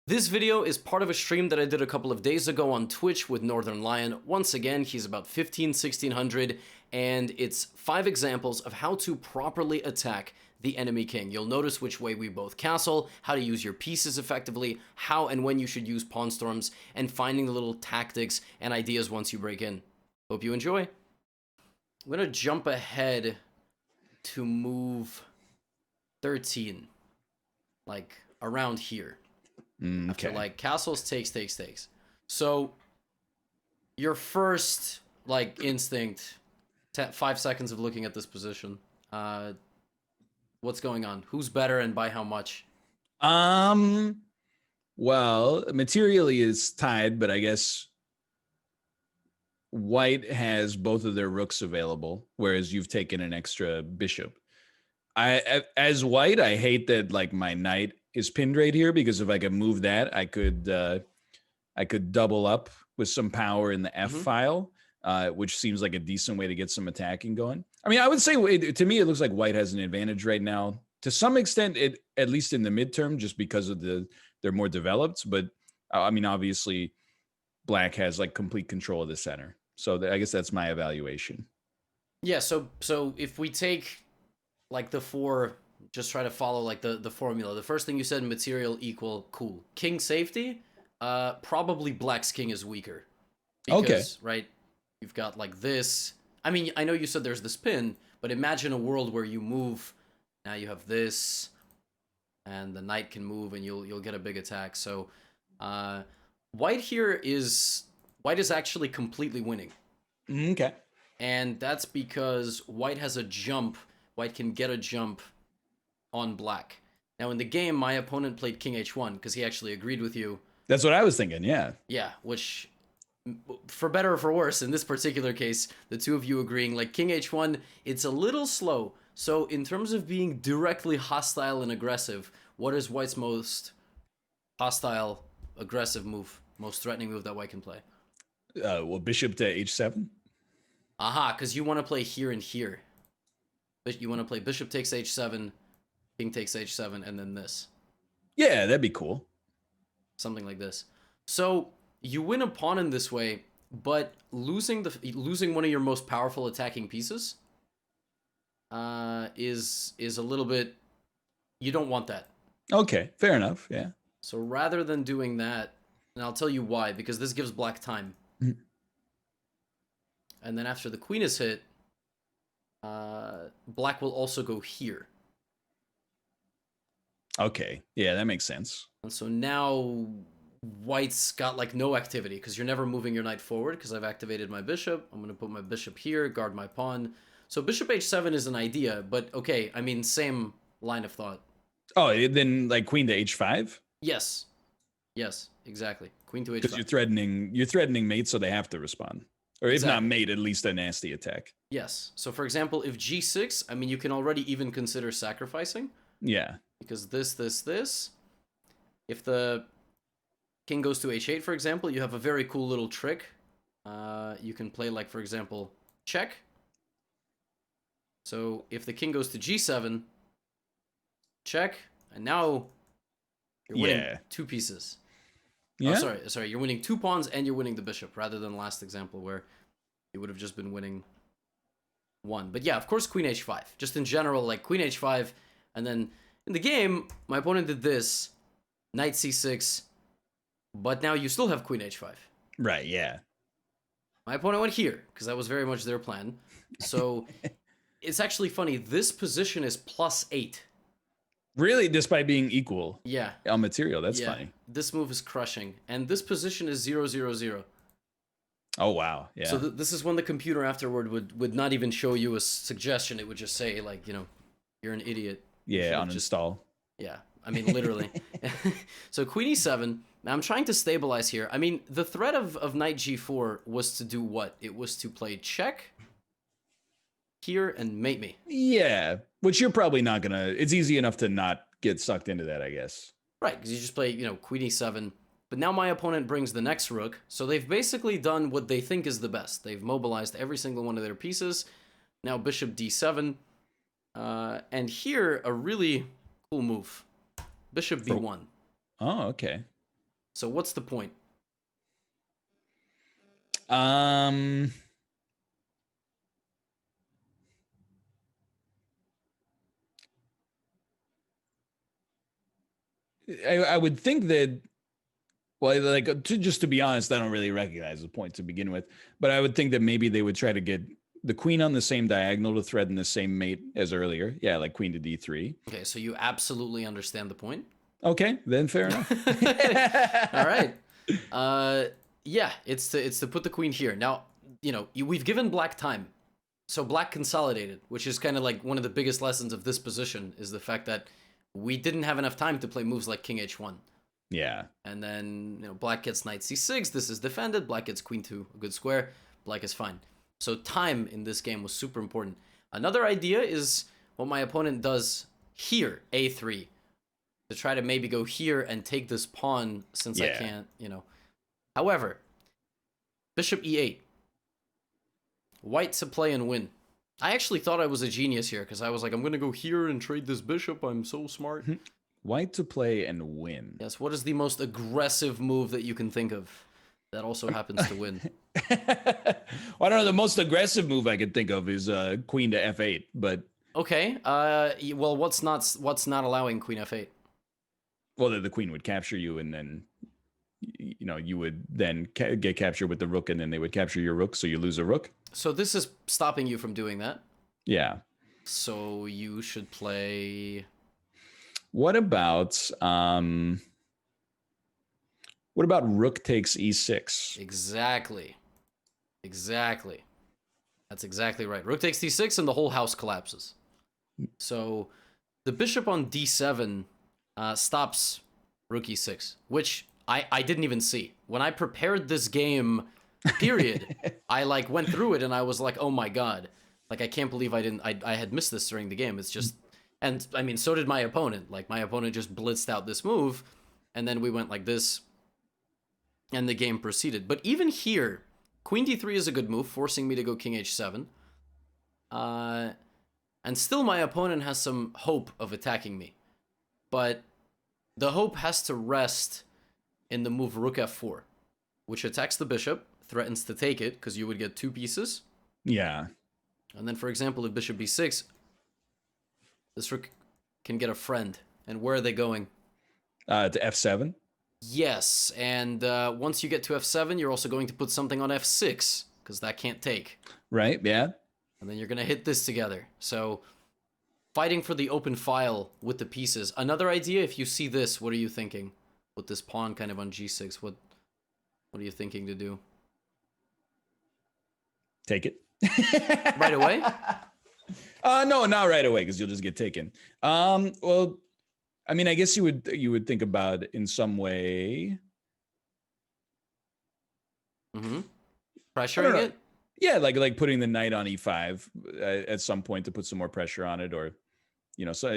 This video is part of a stream that I did a couple of days ago on Twitch with Northern Lion. Once again, he's about 1600, and it's 5 examples of how to properly attack the enemy king. You'll notice which way we both castle, how to use your pieces effectively, how and when you should use pawn storms, and finding the little tactics and ideas once you break in. Hope you enjoy. I'm gonna jump ahead to move 13, like around here. Okay. After like castles, takes. So your first like instinct, 5 seconds of looking at this position. What's going on? Who's better and by how much? Well, materially is tied, but I guess white has both of their rooks available, whereas you've taken an extra bishop. As white, I hate that like my knight is pinned right here, because if I could move that, I could double up with some power in the F file, which seems like a decent way to get some attacking going. I mean, I would say to me, it looks like white has an advantage right now. To some extent, at least in the midterm, just because of they're more developed. But I mean, obviously, black has like complete control of the center. So I guess that's my evaluation. Yeah. So if we take like the 4. Just try to follow like the formula. The first thing you said, material equal cool. King safety, probably black's king is weaker. Because, okay. Right, you've got like this. I mean, I know you said there's this pin, but imagine a world where you move. Now you have this, and the knight can move, and you'll get a big attack. So, white is actually completely winning. Okay. And that's because white has a jump. White can get a jump on black. Now in the game, my opponent played king h1 because he actually agreed with you. That's what I was thinking, yeah. Yeah, which, for better or for worse, in this particular case, the two of you agreeing, like king h1, it's a little slow. So in terms of being directly hostile and aggressive, what is white's most hostile, aggressive move, most threatening move that white can play? Well, bishop to h7. Aha, because you want to play here and here. You want to play bishop takes h7, king takes h7, and then this. Yeah, that'd be cool. Something like this. So you win a pawn in this way, but losing one of your most powerful attacking pieces is a little bit. You don't want that. Okay, fair enough. Yeah. So rather than doing that, and I'll tell you why, because this gives black time. And then after the queen is hit, black will also go here. Okay, yeah, that makes sense. And so now white's got like no activity because you're never moving your knight forward because I've activated my bishop. I'm going to put my bishop here, guard my pawn. So bishop h7 is an idea, but okay, I mean, same line of thought. Oh, then like queen to h5? Yes, exactly. Queen to h5. Because you're threatening mate, so they have to respond. Or if not mate, at least a nasty attack. Yes. So for example, if g6, I mean, you can already even consider sacrificing. Yeah. Because this. If the king goes to h8, for example, you have a very cool little trick. You can play, like, for example, check. So if the king goes to g7, check, and now you're winning 2 pieces. Yeah. Oh, sorry. You're winning 2 pawns and you're winning the bishop, rather than the last example where you would have just been winning 1. But yeah, of course, queen h5. Just in general, like queen h5, and then in the game, my opponent did this, knight c6, but now you still have queen h5. Right, yeah. My opponent went here, because that was very much their plan. So it's actually funny, this position is +8. Really? Despite being equal? Yeah. On material, that's funny. This move is crushing, and this position is 0-0-0. Oh, wow, yeah. So this is when the computer afterward would not even show you a suggestion, it would just say, like, you know, you're an idiot. Yeah, uninstall. Yeah, I mean, literally. So queen e7. Now I'm trying to stabilize here. I mean, the threat of knight g4 was to do what? It was to play check here and mate me. Yeah, which you're probably not gonna. It's easy enough to not get sucked into that, I guess. Right, because you just play, you know, queen e7. But now my opponent brings the next rook. So they've basically done what they think is the best. They've mobilized every single one of their pieces. Now bishop d7. And here, a really cool move. Bishop b1. Oh, okay. So what's the point? Um, I would think that, well, like just to be honest, I don't really recognize the point to begin with, but I would think that maybe they would try to get the queen on the same diagonal to threaten the same mate as earlier. Yeah, like queen to d3. Okay, so you absolutely understand the point. Okay, then fair enough. All right. Yeah, it's to put the queen here. Now, we've given black time. So black consolidated, which is kind of like one of the biggest lessons of this position, is the fact that we didn't have enough time to play moves like king h1. Yeah. And then, black gets knight c6, this is defended, black gets queen 2, a good square, black is fine. So time in this game was super important. Another idea is what my opponent does here, a3, to try to maybe go here and take this pawn since I can't, However, bishop e8. White to play and win. I actually thought I was a genius here because I was like, I'm going to go here and trade this bishop. I'm so smart. White to play and win. Yes, what is the most aggressive move that you can think of that also happens to win? Well, I don't know. The most aggressive move I could think of is queen to f8, but... Okay, well, what's not allowing queen f8? Well, the queen would capture you, and then you would then get captured with the rook, and then they would capture your rook, so you lose a rook. So this is stopping you from doing that. Yeah. So you should play... What about rook takes e6? Exactly. That's exactly right. Rook takes d6 and the whole house collapses. So the bishop on d7 stops rook e6, which I didn't even see. When I prepared this game, period, I went through it and I was like, oh my god. I can't believe I had missed this during the game. It's just... And, I mean, so did my opponent. My opponent just blitzed out this move, and then we went like this, and the game proceeded. But even here, queen d3 is a good move, forcing me to go king h7. And still my opponent has some hope of attacking me. But the hope has to rest in the move rook f4, which attacks the bishop, threatens to take it, because you would get 2 pieces. Yeah. And then, for example, if bishop b6... this rook can get a friend. And where are they going? To f7? Yes, and once you get to f7, you're also going to put something on f6, because that can't take. Right, yeah. And then you're going to hit this together. So, fighting for the open file with the pieces. Another idea, if you see this, what are you thinking? With this pawn kind of on g6, what are you thinking to do? Take it. Right away? No, not right away, because you'll just get taken. Well, I mean, I guess you would think about in some way. Pressuring it? Yeah, like putting the knight on e5 at some point to put some more pressure on it, or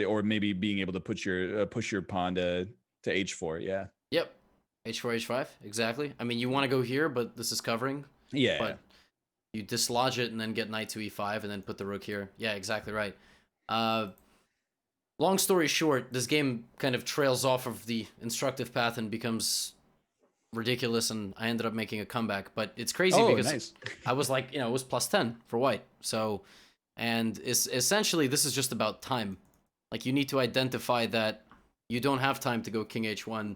or maybe being able to put push your pawn to h4. Yeah. Yep. h4, h5. Exactly. I mean, you want to go here, but this is covering. Yeah. But you dislodge it and then get knight to e5 and then put the rook here. Yeah, exactly right. Long story short, this game kind of trails off of the instructive path and becomes ridiculous, and I ended up making a comeback. But it's crazy because nice. I was like, it was plus 10 for white. So, and it's essentially, this is just about time. You need to identify that you don't have time to go king h1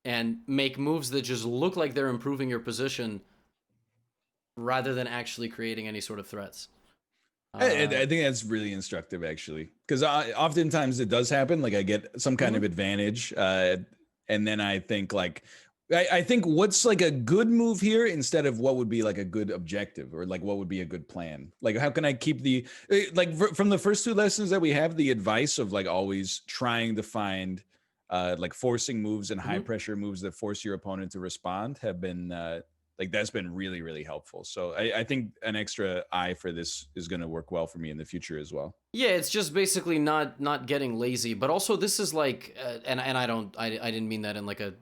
and make moves that just look like they're improving your position rather than actually creating any sort of threats. I think that's really instructive, actually, because oftentimes it does happen. I get some kind of advantage, and then I think I think what's a good move here instead of what would be a good objective, or what would be a good plan. How can I keep the from the first 2 lessons that we have, the advice of always trying to find forcing moves and high pressure moves that force your opponent to respond have been that's been really, really helpful. So I think an extra eye for this is going to work well for me in the future as well. Yeah, it's just basically not getting lazy, but also this is and I didn't mean that in a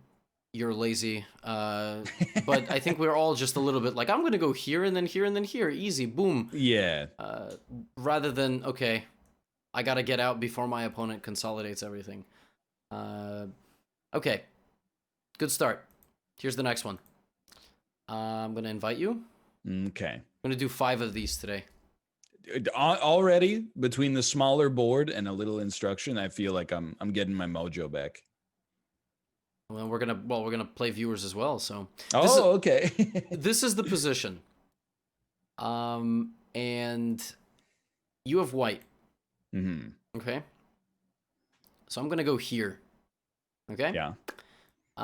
you're lazy, but I think we're all just a little bit I'm going to go here and then here and then here, easy, boom. Yeah. Rather than, okay, I got to get out before my opponent consolidates everything. Okay, good start. Here's the next one. I'm gonna invite you. Okay. I'm gonna do 5 of these today. Already between the smaller board and a little instruction, I feel like I'm getting my mojo back. Well, we're gonna play viewers as well. So Okay. this is the position. And you have white. Mm-hmm. Okay. So I'm gonna go here. Okay. Yeah.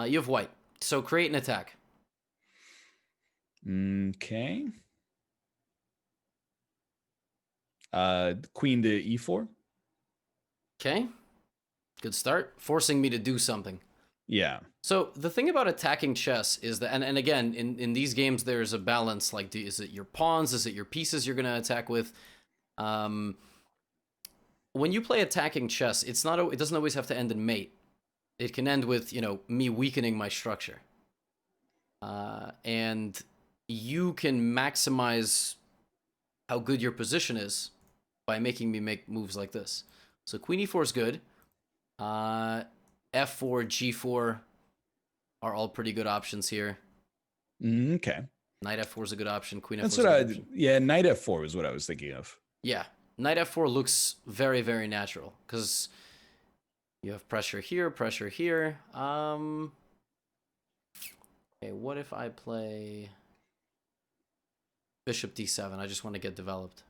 You have white. So create an attack. Okay. Queen to e4. Okay. Good start. Forcing me to do something. Yeah. So the thing about attacking chess is that, and again, in these games, there's a balance. Like, is it your pawns? Is it your pieces you're going to attack with? When you play attacking chess, it doesn't always have to end in mate. It can end with, me weakening my structure. And you can maximize how good your position is by making me make moves like this. So queen e4 is good. F4, G4 are all pretty good options here. Okay. Knight F4 is a good option. Queen F4 That's is what a good option. Yeah, Knight F4 is what I was thinking of. Yeah. Knight F4 looks very, very natural because you have pressure here, pressure here. Okay, what if I play Bishop D7? I just want to get developed.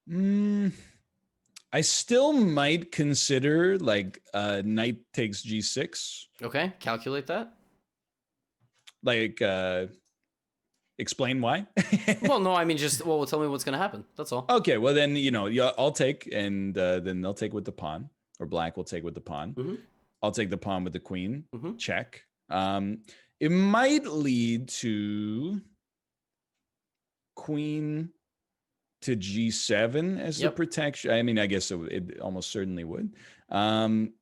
I still might consider like knight takes G6. Okay, calculate that. Like explain why. Well, no, I mean tell me what's gonna happen. That's all. Okay, well then I'll take, and then they'll take with the pawn, or black will take with the pawn. Mm-hmm. I'll take the pawn with the queen. Mm-hmm. Check. It might lead to queen to G7 as the protection. I mean, I guess it almost certainly would. And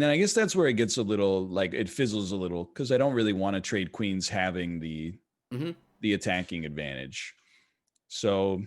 then I guess that's where it gets a little, like, it fizzles a little, because I don't really want to trade queens having the attacking advantage. So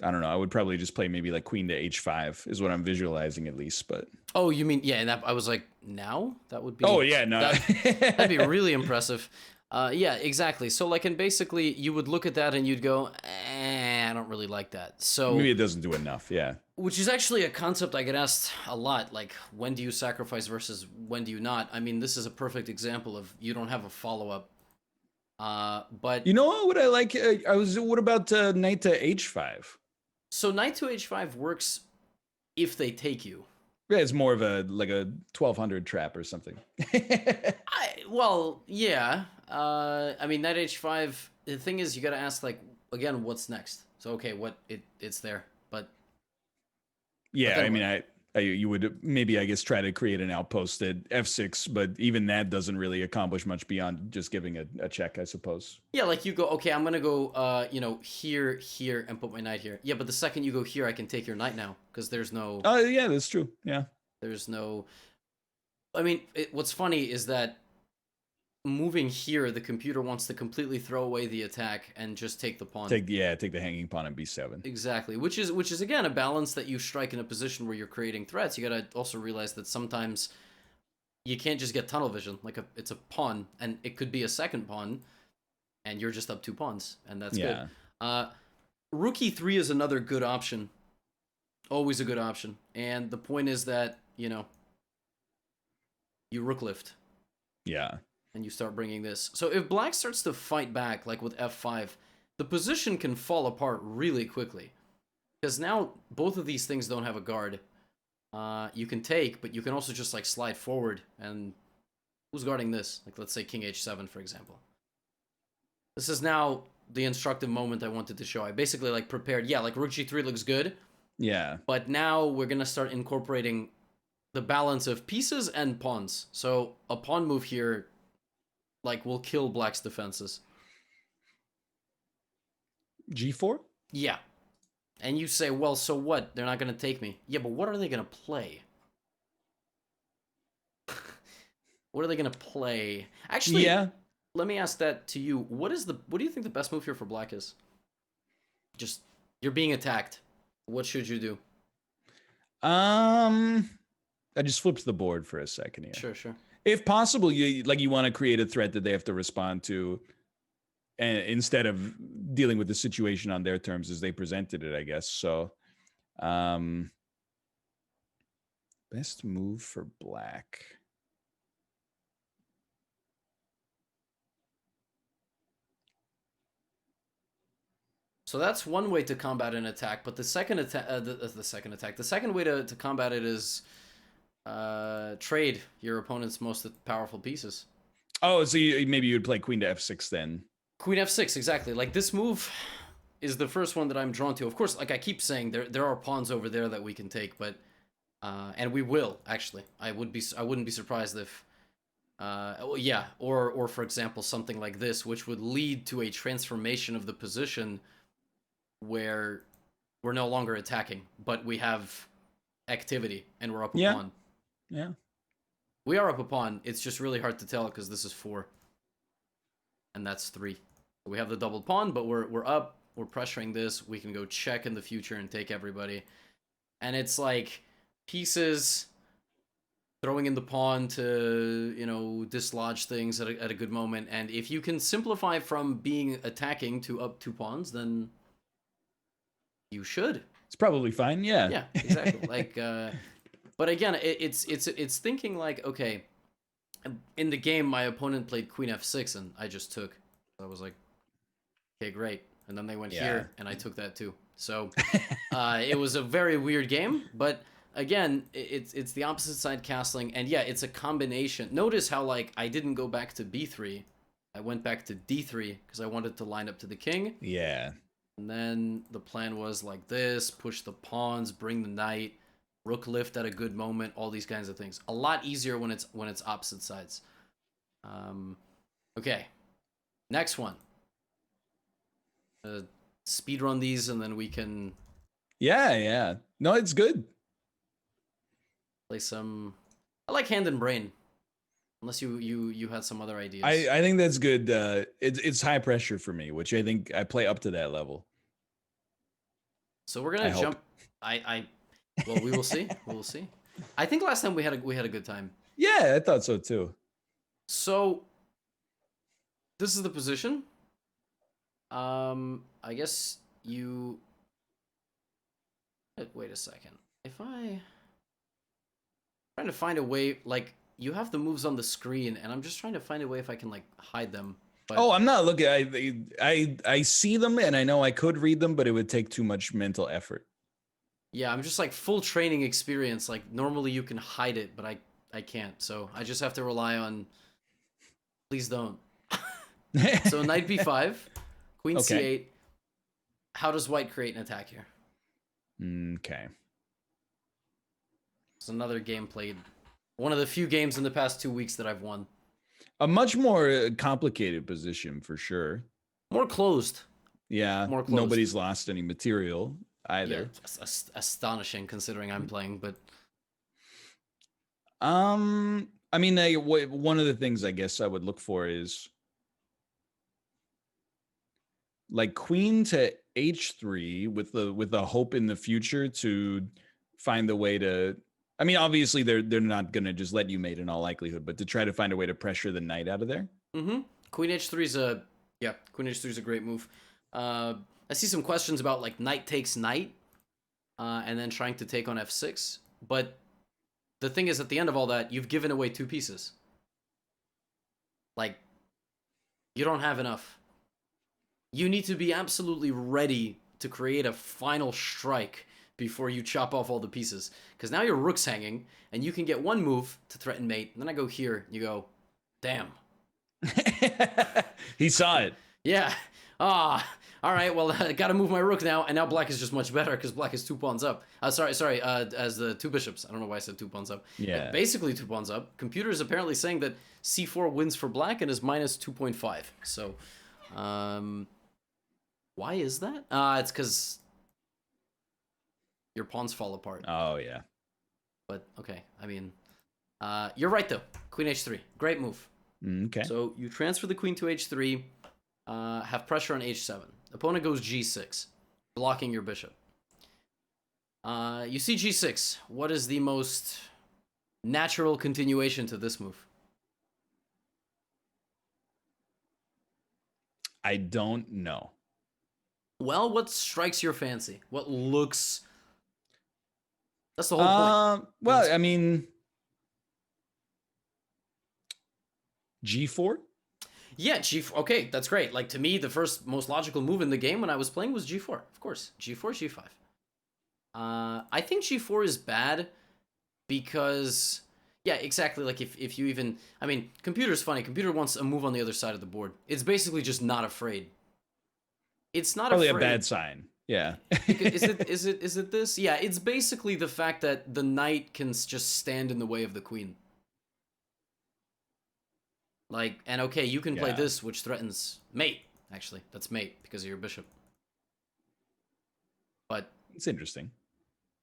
I don't know. I would probably just play maybe like queen to H5 is what I'm visualizing, at least. But oh, you mean and I was like, now that would be. Oh yeah, no, that'd be really impressive. Yeah, exactly. So like, and basically, you would look at that and you'd go, I don't really like that. So maybe it doesn't do enough. Yeah. Which is actually a concept I get asked a lot. Like, when do you sacrifice versus when do you not? I mean, this is a perfect example of you don't have a follow up. But you know what I like? What about knight to H5? So knight to H5 works if they take you. Yeah, it's more of a 1200 trap or something. Yeah. I mean, knight H5. The thing is, you got to ask, like, again, what's next? So okay, it's there, but yeah, I mean, you would maybe, I guess, try to create an outpost at F6, but even that doesn't really accomplish much beyond just giving a check, I suppose. Yeah, like you go, okay, I'm gonna go, here, and put my knight here. Yeah, but the second you go here, I can take your knight now because there's no. Oh yeah, that's true. Yeah. There's no. I mean, what's funny is that moving here, the computer wants to completely throw away the attack and just take the pawn. Take the hanging pawn and B7. Exactly, which is again a balance that you strike in a position where you're creating threats. You gotta also realize that sometimes you can't just get tunnel vision. Like it's a pawn, and it could be a second pawn, and you're just up 2 pawns, and that's good. Rook E3 is another good option. Always a good option, and the point is that you rook lift. Yeah. And you start bringing this. So if black starts to fight back, like with F5, the position can fall apart really quickly. Because now both of these things don't have a guard. You can take, but you can also just like slide forward. And who's guarding this? Like, let's say King H7, for example. This is now the instructive moment I wanted to show. I basically like prepared. Yeah, like Rook G3 looks good. Yeah. But now we're going to start incorporating the balance of pieces and pawns. So a pawn move here will kill black's defenses. G4? Yeah. And you say, well, so what? They're not going to take me. Yeah, but what are they going to play? What are they going to play? Actually, yeah. Let me ask that to you. What do you think the best move here for black is? Just, you're being attacked. What should you do? That just flips the board for a second here. Sure, sure. If possible, you want to create a threat that they have to respond to, and instead of dealing with the situation on their terms as they presented it, I guess. So, best move for black. So that's one way to combat an attack, but the second attack, the second way to combat it is trade your opponent's most powerful pieces. Oh, so maybe you'd play queen to f6 then. Queen f6, exactly. Like this move is the first one that I'm drawn to. Of course, like I keep saying, there are pawns over there that we can take, but and we will actually. I wouldn't be surprised if yeah, or for example something like this, which would lead to a transformation of the position where we're no longer attacking, but we have activity and we're up a pawn. Yeah. We are up a pawn. It's just really hard to tell because this is 4. And that's 3. We have the double pawn, but we're up. We're pressuring this. We can go check in the future and take everybody. And it's like pieces throwing in the pawn to, you know, dislodge things at a good moment. And if you can simplify from being attacking to up 2 pawns, then you should. It's probably fine. Yeah. Yeah, exactly. Like, but again, it's thinking like, okay, in the game, my opponent played queen f6, and I just took. I was like, okay, great. And then they went here, and I took that too. So it was a very weird game, but again, it's the opposite side castling, and yeah, it's a combination. Notice how like I didn't go back to b3, I went back to d3 because I wanted to line up to the king. Yeah. And then the plan was like this: push the pawns, bring the knight, rook lift at a good moment, all these kinds of things. A lot easier when it's opposite sides. Okay, next one. Speed run these, and then we can. Yeah. No, it's good. Play some. I like hand and brain. Unless you had some other ideas. I think that's good. It's high pressure for me, which I think I play up to that level. So we're gonna jump. Well, we will see. We will see. I think last time we had a good time. Yeah, I thought so too. So this is the position. I guess you. Wait a second. If I'm trying to find a way, like you have the moves on the screen, and I'm just trying to find a way if I can like hide them. But... Oh, I'm not looking. I see them, and I know I could read them, but it would take too much mental effort. Yeah, I'm just like full training experience. Like normally you can hide it, but I can't. So I just have to rely on. Please don't. So knight b5, queen c8. How does white create an attack here? Okay. It's another game played. One of the few games in the past 2 weeks that I've won. A much more complicated position for sure. More closed. Yeah. More closed. Nobody's lost any material either. Yeah, astonishing considering I'm playing, but. I mean, one of the things I guess I would look for is like queen to h3 with the hope in the future to find the way to. I mean, obviously they're not gonna just let you mate in all likelihood, but to try to find a way to pressure the knight out of there. Mm-hmm. Queen h3 is Queen h3 is a great move. I see some questions about like knight takes knight, and then trying to take on f6. But the thing is, at the end of all that, you've given away 2 pieces. Like, you don't have enough. You need to be absolutely ready to create a final strike before you chop off all the pieces. Because now your rook's hanging, and you can get one move to threaten mate, and then I go here, and you go, damn. He saw it. Yeah. All right, well, I gotta move my rook now, and now black is just much better, because black is 2 pawns up. Sorry, as the 2 bishops. I don't know why I said 2 pawns up. Yeah. Basically 2 pawns up. Computer is apparently saying that c4 wins for black and is minus 2.5. So, why is that? It's because your pawns fall apart. Oh, yeah. But, okay, I mean, you're right, though. Queen h3. Great move. Okay. So, you transfer the queen to h3, have pressure on h7. Opponent goes g6, blocking your bishop. You see g6. What is the most natural continuation to this move? I don't know. Well, what strikes your fancy? What looks... That's the whole point. Well, I mean, G4. Yeah, G4. Okay, that's great. Like, to me, the first most logical move in the game when I was playing was G4. Of course, G4, G5. I think G4 is bad because... Yeah, exactly. Like, if you even... I mean, computer's funny. Computer wants a move on the other side of the board. It's basically just not afraid. It's not Probably afraid. a bad sign. Yeah. Is it this? Yeah, it's basically the fact that the knight can just stand in the way of the queen. Like, and okay, you can play this, which threatens mate. Actually, that's mate because of your bishop. But it's interesting.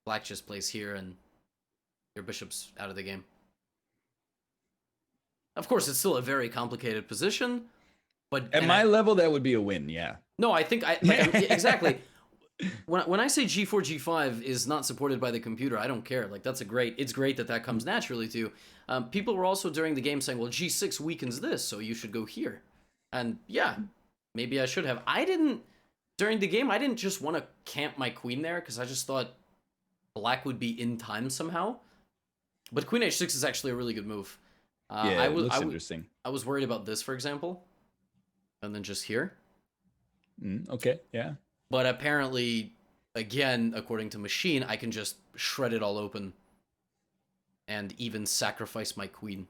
Black just plays here, and your bishop's out of the game. Of course, it's still a very complicated position, but at my level, that would be a win. Yeah. No, I think exactly. When I say G4, G5 is not supported by the computer, I don't care. Like, it's great that comes naturally to you. People were also during the game saying, well, G6 weakens this, so you should go here. And yeah, maybe I should have. During the game, I didn't just want to camp my queen there, because I just thought Black would be in time somehow. But Queen H6 is actually a really good move. Yeah, it looks interesting. I was worried about this, for example. And then just here. Okay, yeah. But apparently, again, according to Machine, I can just shred it all open and even sacrifice my queen.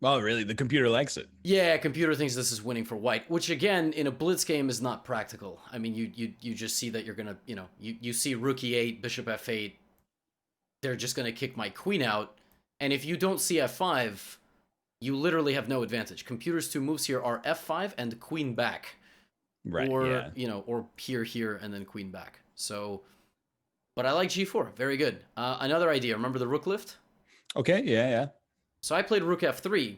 Well, really, the computer likes it. Yeah, computer thinks this is winning for white, which again, in a blitz game is not practical. I mean, you just see that you're gonna, you see rook e8, bishop f8. They're just gonna kick my queen out, and if you don't see f5, you literally have no advantage. Computer's two moves here are f5 and queen back. Right, or, or here, and then queen back. So, but I like G4. Very good. Another idea. Remember the rook lift? Okay, yeah. So I played rook f3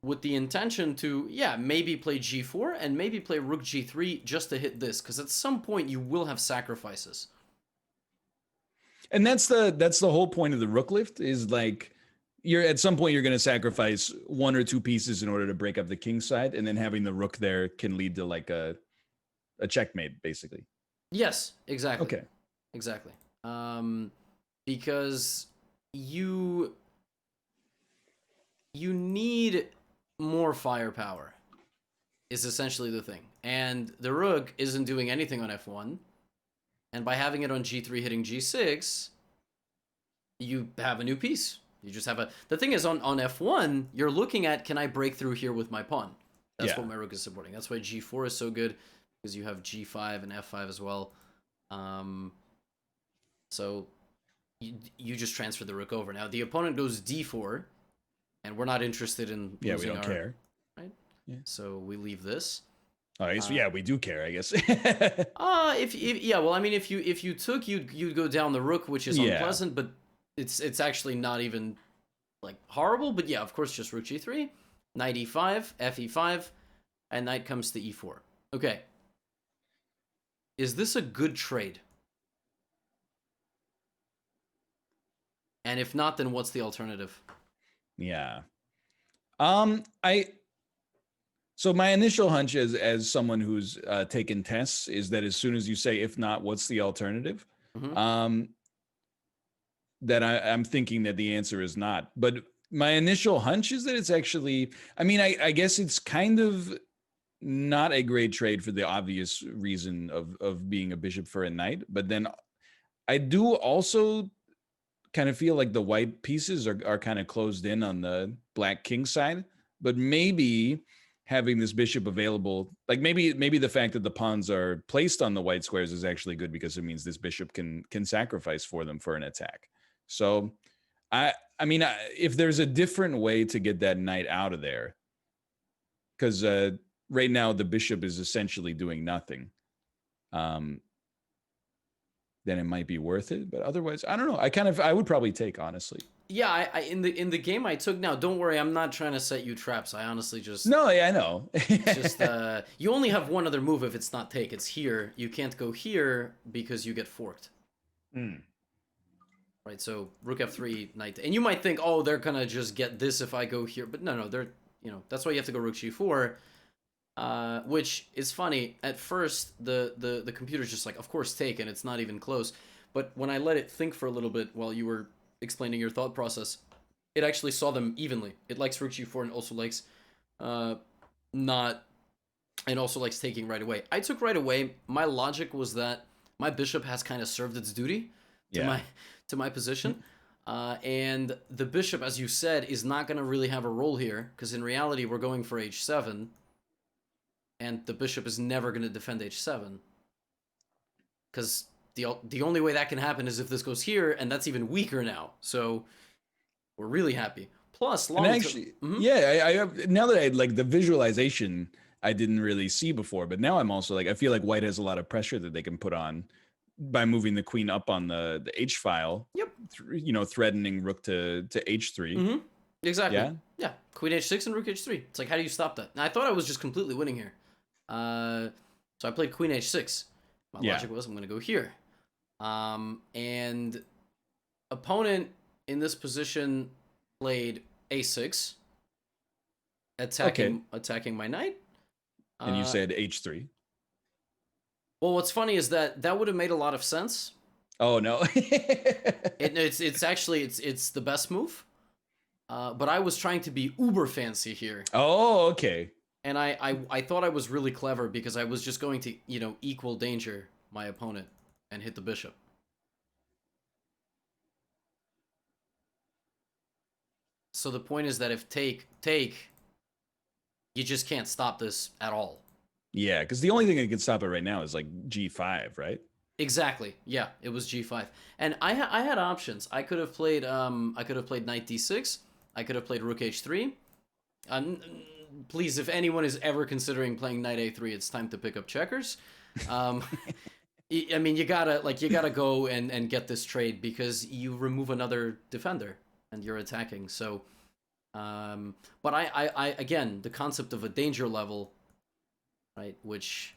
with the intention to, maybe play G4 and maybe play rook G3 just to hit this, because at some point you will have sacrifices. And that's the whole point of the rook lift, is like, at some point you're going to sacrifice one or two pieces in order to break up the king side, and then having the rook there can lead to like a checkmate, basically. Yes, exactly. Okay. Exactly. Because you need more firepower is essentially the thing. And the rook isn't doing anything on f1. And by having it on g3 hitting g6, you have a new piece. You just have the thing is on f1, you're looking at, can I break through here with my pawn? That's what my rook is supporting. That's why g4 is so good, because you have g5 and f5 as well. So you just transfer the rook over. Now the opponent goes d4, and we're not interested in we don't care. Right? Yeah. So we leave this. Oh, so we do care, I guess. Well, I mean, if you took, you'd go down the rook, which is unpleasant, but it's actually not even like horrible. But yeah, of course, just rook g3, knight e5, fe5, and knight comes to e4. Okay. Is this a good trade? And if not, then what's the alternative? Yeah. So my initial hunch as someone who's taken tests is that as soon as you say, if not, what's the alternative? Mm-hmm. That I'm thinking that the answer is not. But my initial hunch is that it's actually, I mean, I guess it's kind of not a great trade for the obvious reason of being a bishop for a knight. But then I do also kind of feel like the white pieces are kind of closed in on the black king side. But maybe having this bishop available, like maybe the fact that the pawns are placed on the white squares is actually good, because it means this bishop can sacrifice for them for an attack. So I mean, if there's a different way to get that knight out of there, because right now the bishop is essentially doing nothing, then it might be worth it. But otherwise, I don't know. I would probably take, honestly. Yeah, I in the game I took. Now, don't worry, I'm not trying to set you traps. I honestly just... No, yeah, I know. Just you only have one other move if it's not take. It's here. You can't go here because you get forked. right? So rook f3, knight, and you might think, oh, they're gonna just get this if I go here, but no, they're, that's why you have to go rook g4, which is funny. At first, the computer's just like, of course, take, and it's not even close. But when I let it think for a little bit while you were explaining your thought process, it actually saw them evenly. It likes rook g4 and also likes not, and also likes taking right away. I took right away. My logic was that my bishop has kind of served its duty to my position. And the bishop, as you said, is not going to really have a role here, because in reality, we're going for h7, and the bishop is never going to defend h7, because the only way that can happen is if this goes here, and that's even weaker now. So we're really happy. Plus, long actually, I have, now that I like the visualization, I didn't really see before, but now I'm also like, I feel like white has a lot of pressure that they can put on by moving the queen up on the h file. Yep. Threatening rook to h3. Exactly. Yeah. Queen h6 and rook h3. It's like, how do you stop that? Now, I thought I was just completely winning here. So I played queen h6. My logic was, I'm going to go here. And opponent in this position played a6, attacking my knight. And you said h3. Well, what's funny is that would have made a lot of sense. Oh no. it's actually it's the best move. But I was trying to be uber fancy here. Oh, okay. And I thought I was really clever because I was just going to, equal danger my opponent and hit the bishop. So the point is that if take, you just can't stop this at all. Yeah, because the only thing that can stop it right now is like g5, right? Exactly. Yeah, it was g5, and I had options. I could have played knight d6. I could have played rook h3. Please, if anyone is ever considering playing knight a3, it's time to pick up checkers. I mean, you gotta go and get this trade because you remove another defender and you're attacking. So, but I again, the concept of a danger level, right? Which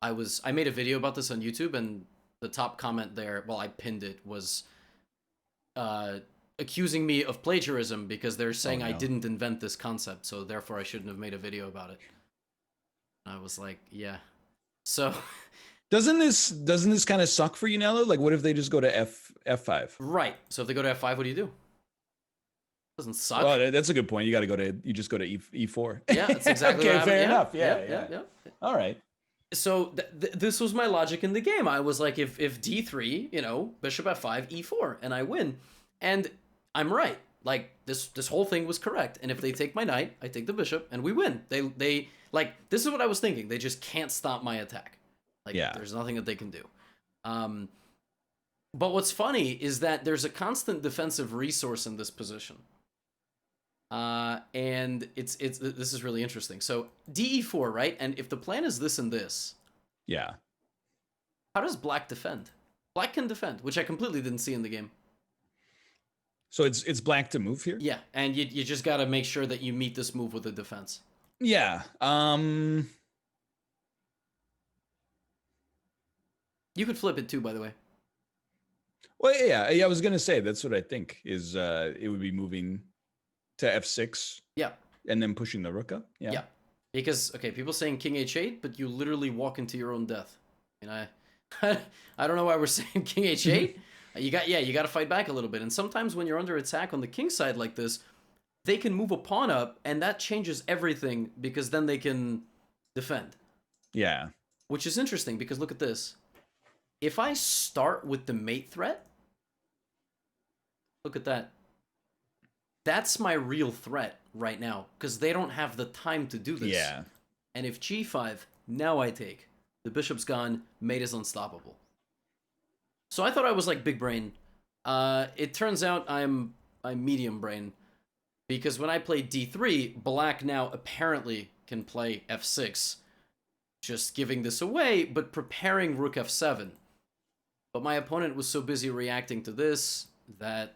I made a video about this on YouTube, and the top comment there, well, I pinned it, was accusing me of plagiarism because they're saying I didn't invent this concept, so therefore I shouldn't have made a video about it. I was like, yeah. So doesn't this kind of suck for you, Nello? Like, what if they just go to f5? Right. So if they go to f5, what do you do? Doesn't suck. Well, that's a good point. You just go to e4. Yeah, that's exactly okay, what fair enough. Yeah. All right. So this was my logic in the game. I was like, if d3, bishop f5, e4, and I win, and I'm right. Like this whole thing was correct. And if they take my knight, I take the bishop, and we win. They like, this is what I was thinking. They just can't stop my attack. Like, there's nothing that they can do. But what's funny is that there's a constant defensive resource in this position. And this is really interesting. So de4, right? And if the plan is this and this, how does black defend? Black can defend, which I completely didn't see in the game. So it's black to move here? Yeah, and you just got to make sure that you meet this move with a defense. Yeah. You could flip it too, by the way. Well, yeah, I was gonna say that's what I think is it would be moving to f6. Yeah. And then pushing the rook up. Yeah. Yeah. Because people saying king h8, but you literally walk into your own death. And I don't know why we're saying king h8. You got to fight back a little bit. And sometimes when you're under attack on the king side like this, they can move a pawn up, and that changes everything because then they can defend. Yeah. Which is interesting because look at this. If I start with the mate threat, look at that. That's my real threat right now because they don't have the time to do this. Yeah. And if g5, now I take. The bishop's gone, mate is unstoppable. So I thought I was like big brain. It turns out I'm medium brain because when I played d3, black now apparently can play f6, just giving this away, but preparing rook f7. But my opponent was so busy reacting to this that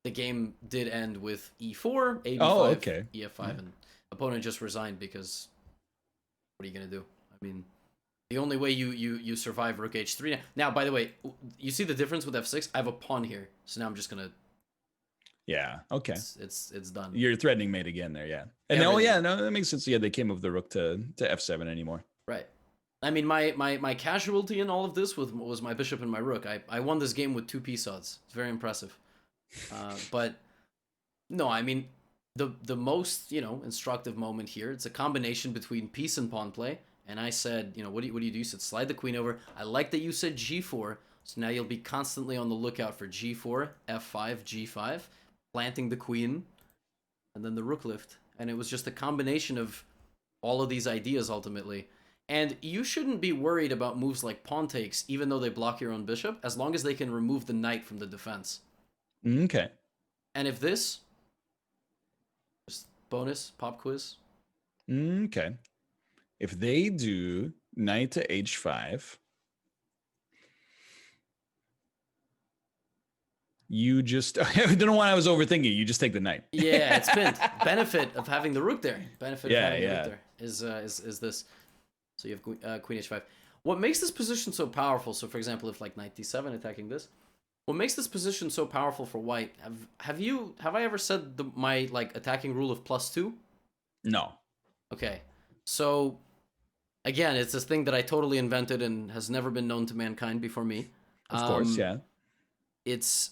the game did end with e4, ab5, ef5, and opponent just resigned because what are you going to do? I mean, The only way you survive rook h3. Now, by the way, you see the difference with f6? I have a pawn here, so now I'm just gonna. Yeah. Okay. It's done. You're threatening mate again there, yeah. And Everything. no, that makes sense. Yeah, they can't move the rook to f7 anymore. Right. I mean, my casualty in all of this was my bishop and my rook. I won this game with 2 piece odds. It's very impressive. But no, I mean, the most instructive moment here. It's a combination between piece and pawn play. And I said, what do you do? You said slide the queen over. I like that you said g4. So now you'll be constantly on the lookout for g4, f5, g5, planting the queen, and then the rook lift. And it was just a combination of all of these ideas ultimately. And you shouldn't be worried about moves like pawn takes, even though they block your own bishop, as long as they can remove the knight from the defense. Okay. And if this, just bonus pop quiz. Okay. If they do knight to h5, you just, I don't know why I was overthinking. You just take the knight. Yeah, it's been benefit of having the rook there. Benefit of having the rook there is this. So you have queen h5. What makes this position so powerful? So for example, if like knight d7 attacking this, what makes this position so powerful for white? Have I ever said my like attacking rule of +2? No. Okay, so again, it's this thing that I totally invented and has never been known to mankind before me. Of course, yeah. It's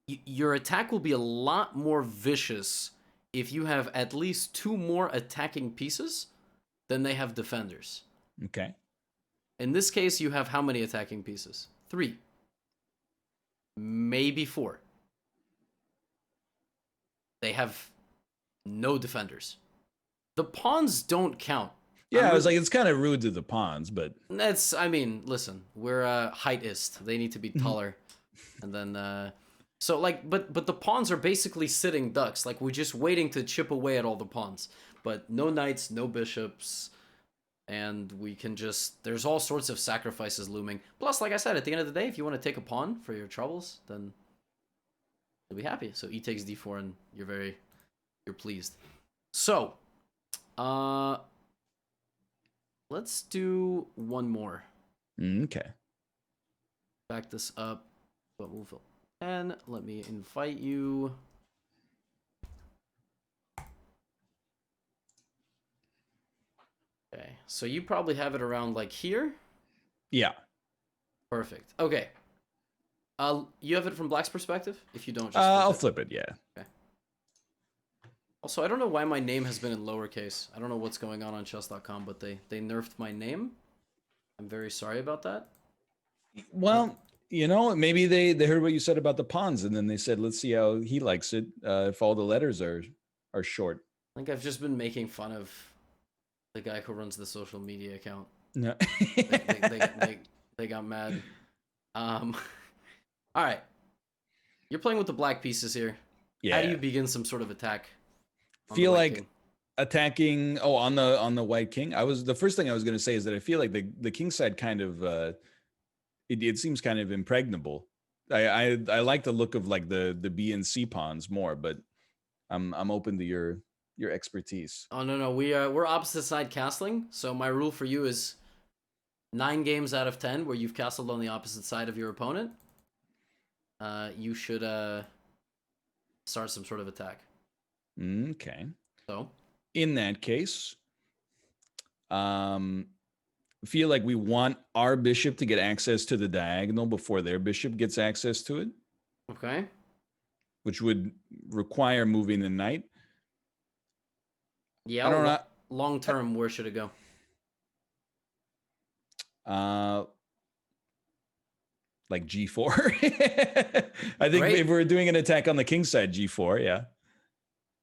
your attack will be a lot more vicious if you have at least 2 more attacking pieces than they have defenders. Okay. In this case, you have how many attacking pieces? 3. Maybe 4. They have no defenders. The pawns don't count. Yeah, I was like, it's kind of rude to the pawns, but... I mean, listen, we're heightist. They need to be taller. And then, so like, but the pawns are basically sitting ducks. Like, we're just waiting to chip away at all the pawns. But no knights, no bishops. And we can just, there's all sorts of sacrifices looming. Plus, like I said, at the end of the day, if you want to take a pawn for your troubles, then you'll be happy. So e takes d4 and you're pleased. So, let's do one more. Okay. Back this up. But we'll fill 10. Let me invite you. Okay, so you probably have it around like here. Yeah. Perfect. Okay. You have it from Black's perspective. If you don't, just I'll flip it. Yeah. Okay. Also, I don't know why my name has been in lowercase. I don't know what's going on chess.com, but they nerfed my name. I'm very sorry about that. Well, maybe they heard what you said about the pawns, and then they said, let's see how he likes it if all the letters are short. I think I've just been making fun of the guy who runs the social media account. No. they got mad. All right. You're playing with the black pieces here. Yeah. How do you begin some sort of attack? Feel like king? Attacking on the white king. The first thing I was going to say is that I feel like the king side kind of it seems kind of impregnable. I like the look of like the B and C pawns more, but I'm open to your expertise. Oh no, we're opposite side castling. So my rule for you is 9 games out of 10 where you've castled on the opposite side of your opponent. You should start some sort of attack. Okay. So in that case, feel like we want our bishop to get access to the diagonal before their bishop gets access to it. Okay. Which would require moving the knight. Yeah, I don't know. Long term, where should it go? Like G4. I think if we're doing an attack on the king side, G4, yeah.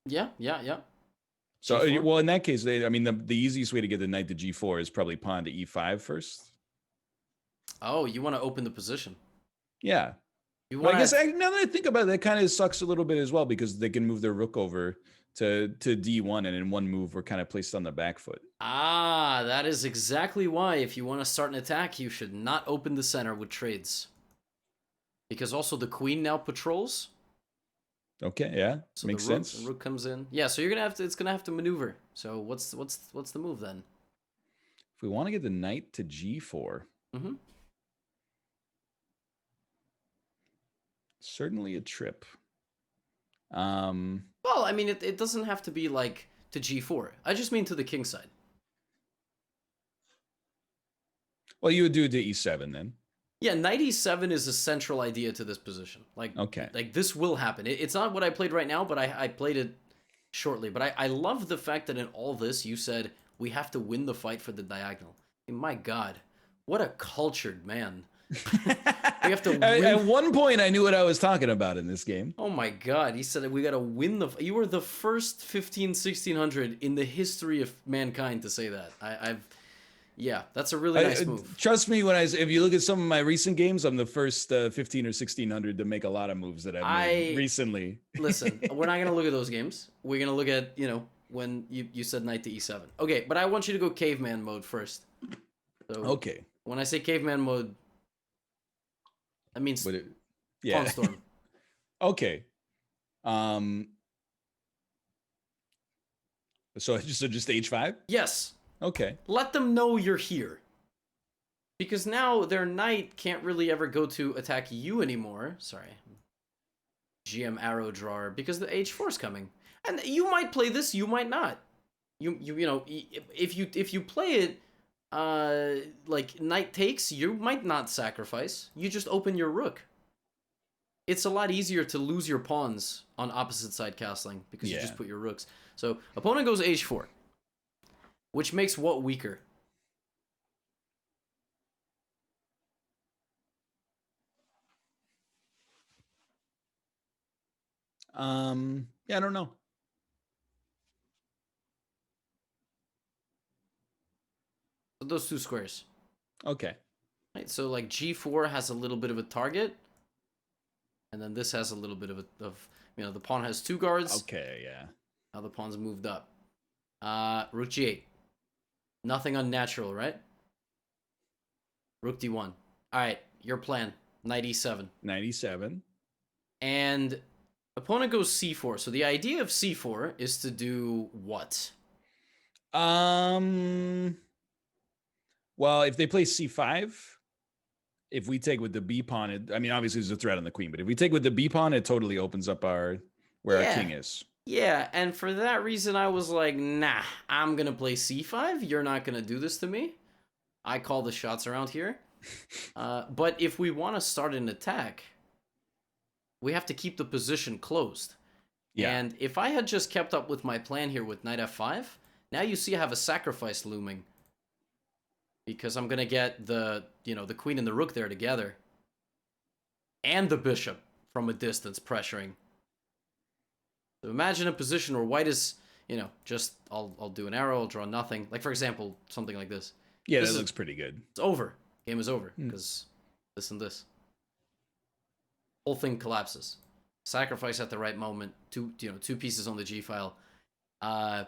Yeah. So, G4? well, in that case, the easiest way to get the knight to G4 is probably pawn to E5 first. Oh, you want to open the position? Yeah. Well, I guess now that I think about it, that kind of sucks a little bit as well because they can move their rook over to D1, and in one move we're kind of placed on the back foot. Ah, that is exactly why if you want to start an attack, you should not open the center with trades. Because also the queen now patrols. Okay, yeah, so makes sense. The rook comes in. Yeah, so it's gonna have to maneuver. So what's the move then? If we want to get the knight to g4, certainly a trip. Well, I mean, it doesn't have to be like to g4. I just mean to the king side. Well, you would do it to e7 then. Yeah, knight e7 is a central idea to this position. Okay. Like this will happen. It's not what I played right now, but I played it shortly. But I love the fact that in all this, you said we have to win the fight for the diagonal. I mean, my God, what a cultured man. We have to win. At one point, I knew what I was talking about in this game. Oh my God, he said we got to win the... You were the first 1600 in the history of mankind to say that. Yeah, that's a really nice move. Trust me, if you look at some of my recent games, I'm the first 15 or 1600 to make a lot of moves that I've made recently. Listen, we're not going to look at those games. We're going to look at, when you said knight to e7. Okay, but I want you to go caveman mode first. So okay. When I say caveman mode, that means pawn storm. Okay. So just h5? Yes. Okay. Let them know you're here. Because now their knight can't really ever go to attack you anymore. Sorry. GM arrow drawer. Because the h4 is coming. And you might play this, you might not. You know, if you play it like knight takes, you might not sacrifice. You just open your rook. It's a lot easier to lose your pawns on opposite side castling because you just put your rooks. So opponent goes h4. Which makes what weaker? Yeah, I don't know. So those two squares. Okay. Right, so like g4 has a little bit of a target. And then this has a little bit of the pawn has two guards. Okay, yeah. Now the pawn's moved up. Rook g8. Nothing unnatural, right? Rook d1. All right, your plan. Knight e7. Knight e7. And opponent goes c4. So the idea of c4 is to do what? Well, if they play c5, if we take with the b pawn, I mean, obviously there's a threat on the queen, but if we take with the b pawn, it totally opens up where our king is. Yeah, and for that reason, I was like, nah, I'm going to play c5. You're not going to do this to me. I call the shots around here. But if we want to start an attack, we have to keep the position closed. Yeah. And if I had just kept up with my plan here with knight f5, now you see I have a sacrifice looming. Because I'm going to get the queen and the rook there together. And the bishop from a distance pressuring. So imagine a position where white is, just I'll do an arrow, I'll draw nothing. Like for example, something like this. Yeah, that looks pretty good. It's over. Game is over because this and this. Whole thing collapses. Sacrifice at the right moment. Two pieces on the G file. And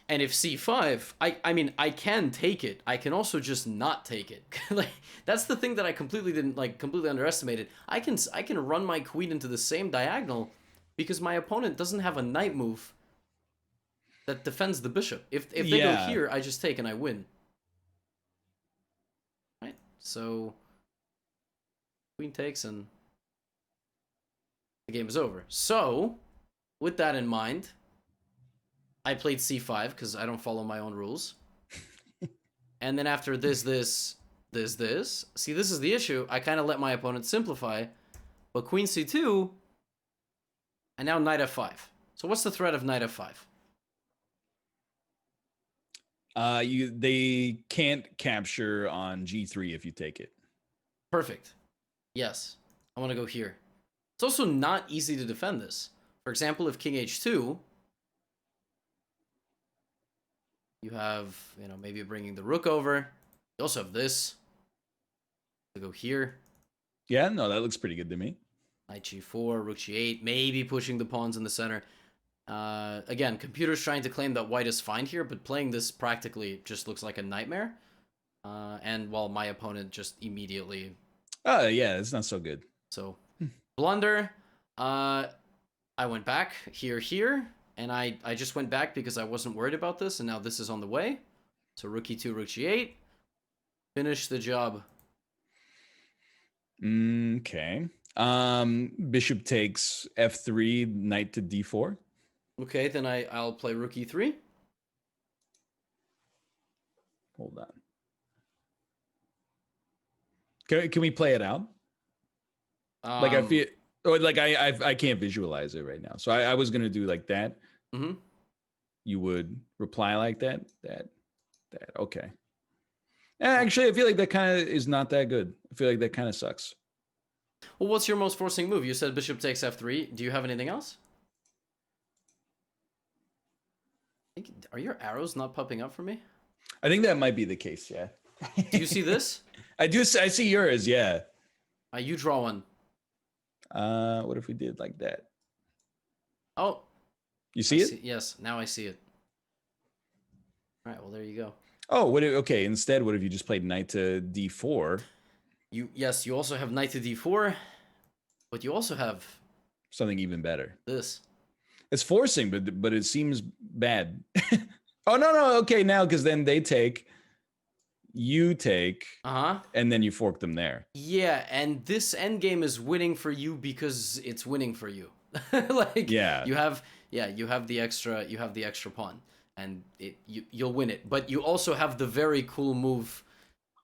if c5, I can take it. I can also just not take it. Like that's the thing that I completely underestimated. I can run my queen into the same diagonal. Because my opponent doesn't have a knight move that defends the bishop. If they go here, I just take and I win. Right? So queen takes and the game is over. So, with that in mind, I played c5 because I don't follow my own rules. And then after this. See, this is the issue. I kind of let my opponent simplify. But queen c2... And now knight f5. So what's the threat of knight f5? They can't capture on g3 if you take it. Perfect. Yes. I want to go here. It's also not easy to defend this. For example, if king h2, you have, maybe bringing the rook over. You also have this. To go here. Yeah, no, that looks pretty good to me. Knight g4, rook g8, maybe pushing the pawns in the center. Again, computer's trying to claim that white is fine here, but playing this practically just looks like a nightmare. And while my opponent just immediately... Oh, yeah, it's not so good. So, blunder. I went back here, and I just went back because I wasn't worried about this, and now this is on the way. So rook e2, rook g8. Finish the job. Okay. Bishop takes f3, knight to d4. Okay, then I'll play rook e3. Hold on. Can we play it out? Like I feel, or like I can't visualize it right now. So I was gonna do like that. Mm-hmm. You would reply like that. Okay. Actually, I feel like that kind of is not that good. I feel like that kind of sucks. Well, what's your most forcing move? You said bishop takes f3. Do you have anything else? Are your arrows not popping up for me? I think that might be the case. Yeah. Do you see this? I do. I see yours. Yeah. You draw one. What if we did like that? Oh. You see it? Yes. Now I see it. All right. Well, there you go. Oh, okay. Instead, what if you just played knight to d4? Yes. You also have knight to d4, but you also have Something even better. this. It's forcing, but it seems bad. Oh no. Okay, now because then they take, you take, and then you fork them there. Yeah, and this endgame is winning for you because it's winning for you. Like you have the extra pawn, and you'll win it. But you also have the very cool move,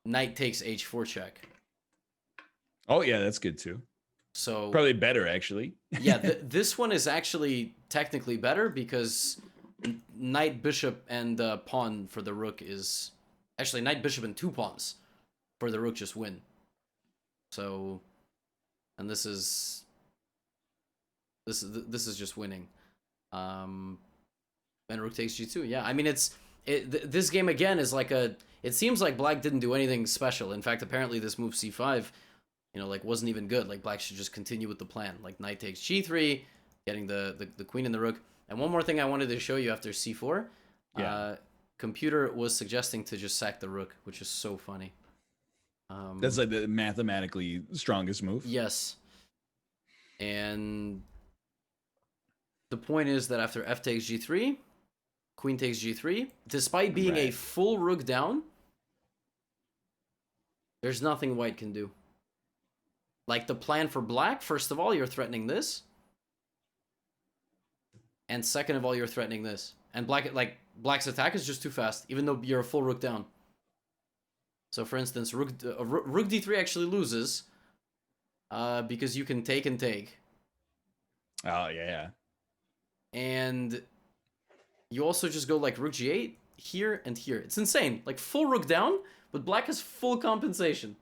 knight takes h4 check. Oh yeah, that's good too. So probably better actually. Yeah, this one is actually technically better because knight, bishop, and pawn for the rook is actually knight, bishop, and 2 pawns for the rook just win. So, and this is just winning. And rook takes g2. Yeah, I mean this game again is like it seems like black didn't do anything special. In fact, apparently this move c5, like wasn't even good. Like black should just continue with the plan. Like knight takes g3, getting the queen and the rook. And one more thing I wanted to show you after c4. Yeah. Computer was suggesting to just sack the rook, which is so funny. That's like the mathematically strongest move. Yes. And the point is that after f takes g3, queen takes g3, despite being a full rook down, there's nothing white can do. Like the plan for black, first of all, you're threatening this. And second of all, you're threatening this. And black's attack is just too fast, even though you're a full rook down. So for instance, rook d3 actually loses because you can take and take. Oh, yeah. And you also just go like rook g8 here and here. It's insane. Like full rook down, but black has full compensation.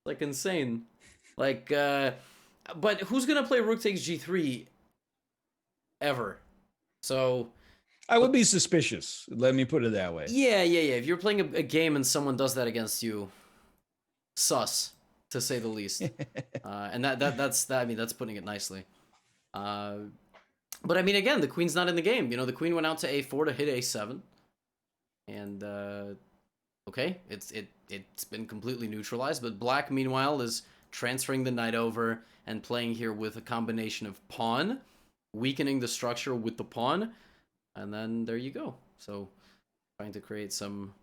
Like insane. Like, but who's going to play rook takes g3 ever? So I would be suspicious. Let me put it that way. Yeah. If you're playing a game and someone does that against you, sus, to say the least. And that's putting it nicely. But I mean, again, the queen's not in the game. The queen went out to a4 to hit a7, and okay, it's been completely neutralized. But black, meanwhile, is transferring the knight over and playing here with a combination of pawn, weakening the structure with the pawn, and then there you go. So trying to create some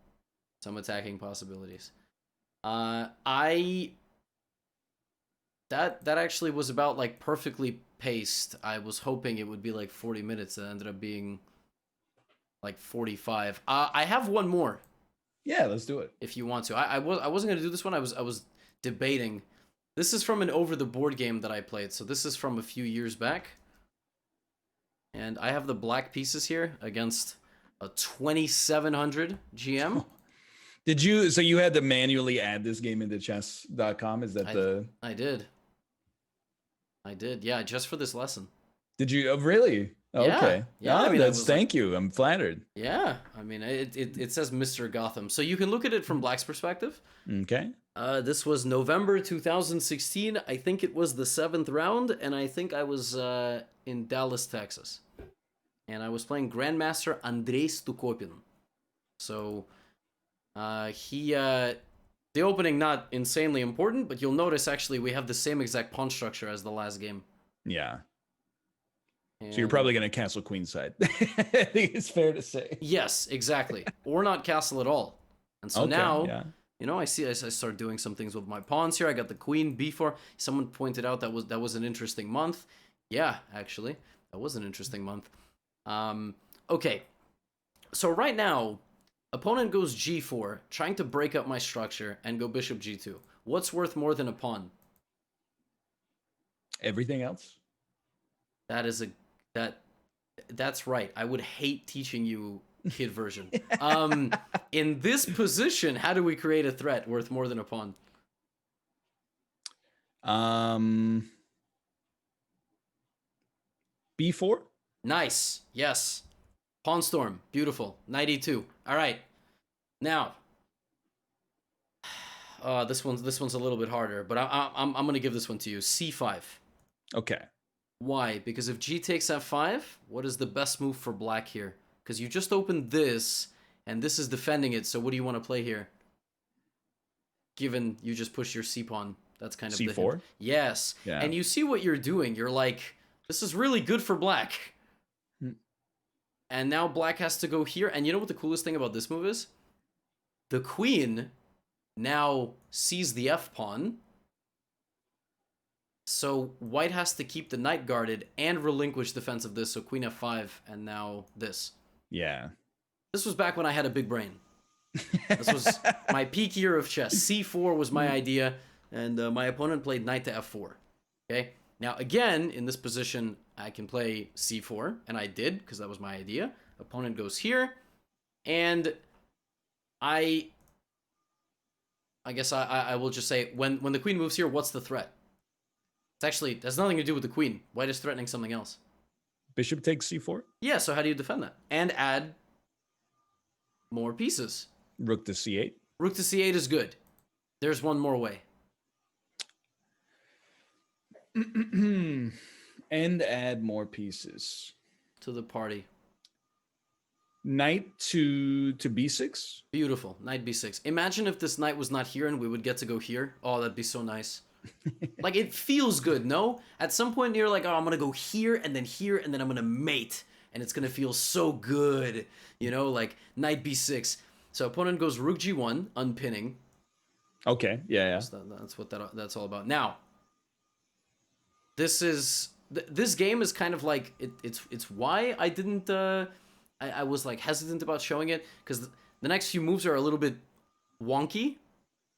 attacking possibilities. That actually was about like perfectly paced. I was hoping it would be like 40 minutes. It ended up being like 45. I have one more. Yeah, let's do it. If you want to. I wasn't gonna do this one. I was debating. This is from an over the board game that I played. So this is from a few years back. And I have the black pieces here against a 2700 GM. So you had to manually add this game into chess.com? Is that I did. Yeah, just for this lesson. Did you? Oh, really? Oh, yeah. Okay. Yeah, I mean, thank you. I'm flattered. Yeah, I mean, it says Mr. Gotham. So you can look at it from black's perspective. Okay. This was November 2016. I think it was the 7th round, and I think I was in Dallas, Texas. And I was playing Grandmaster Andrei Stukopin. So the opening not insanely important, but you'll notice actually we have the same exact pawn structure as the last game. Yeah. And so you're probably going to castle queenside. I think it's fair to say. Yes, exactly. Or not castle at all. And so Okay, now, yeah. I see I start doing some things with my pawns here. I got the queen b4. Someone pointed out that was an interesting month. Yeah, actually, that was an interesting month. Okay, so right now, opponent goes g4, trying to break up my structure and go bishop g2. What's worth more than a pawn? Everything else? That is a that that's right. I would hate teaching you kid version. In this position, how do we create a threat worth more than a pawn? B4? Nice. Yes. Pawn storm. Beautiful. Knight e2. All right. Now, this one's a little bit harder, but I'm gonna give this one to you. C5. Okay. Why? Because if G takes F5, what is the best move for black here? Because you just opened this, and this is defending it. So what do you want to play here? Given you just push your C pawn, that's kind of the C4? hint. Yes. Yeah. And you see what you're doing. You're like, this is really good for black. Hmm. And now black has to go here. And you know what the coolest thing about this move is? The queen now sees the F pawn. So white has to keep the knight guarded and relinquish defense of this. So queen F5 and now this. Yeah. This was back when I had a big brain. This was my peak year of chess. C4 was my idea, and my opponent played knight to F4. Okay. Now again, in this position, I can play C4, and I did because that was my idea. Opponent goes here, and I guess I will just say when the queen moves here, what's the threat? It's actually it has nothing to do with the queen. White is threatening something else. Bishop takes C4? Yeah. So how do you defend that and add more pieces? Rook to C8? Rook to C8 is good. There's one more way. And add more pieces. To the party. Knight to B6? Beautiful. Knight b6. Imagine if this knight was not here and we would get to go here. Oh, that'd be so nice. Like, it feels good, no? At some point, you're like, oh, I'm going to go here, and then I'm going to mate. And it's going to feel so good. You know, like, knight b6. So opponent goes rook g1, unpinning. Okay, yeah. So that's what that's all about. Now, this game is kind of like, it's why I didn't, I was like hesitant about showing it, because the next few moves are a little bit wonky,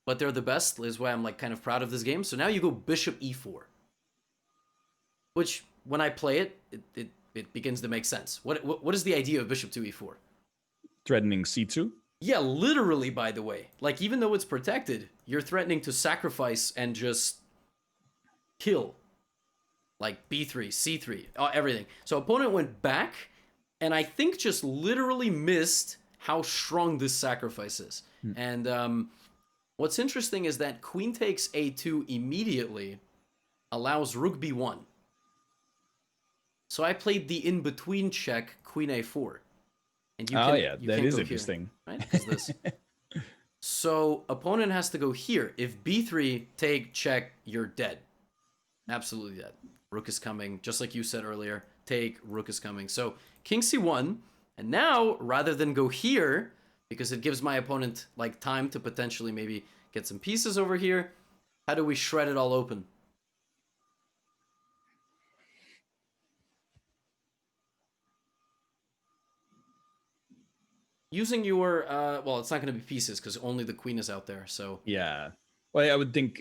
but they're the best, is why I'm like kind of proud of this game. So now you go bishop e4, which when I play it begins to make sense. What is the idea of bishop to e4? Threatening C2? Yeah, literally, by the way. Like, even though it's protected, you're threatening to sacrifice and just kill. Like b3, c3, everything. So opponent went back, and I think just literally missed how strong this sacrifice is. And what's interesting is that queen takes a2 immediately allows rook b1. So I played the in-between check, queen a4. And you that is go interesting. Here, right? This. So opponent has to go here. If b3, take, check, you're dead. Absolutely dead. Rook is coming, just like you said earlier. Take, rook is coming. So king c1, and now, rather than go here, because it gives my opponent like time to potentially maybe get some pieces over here, how do we shred it all open? Using your, well, it's not going to be pieces because only the queen is out there, so. Yeah. Well, I would think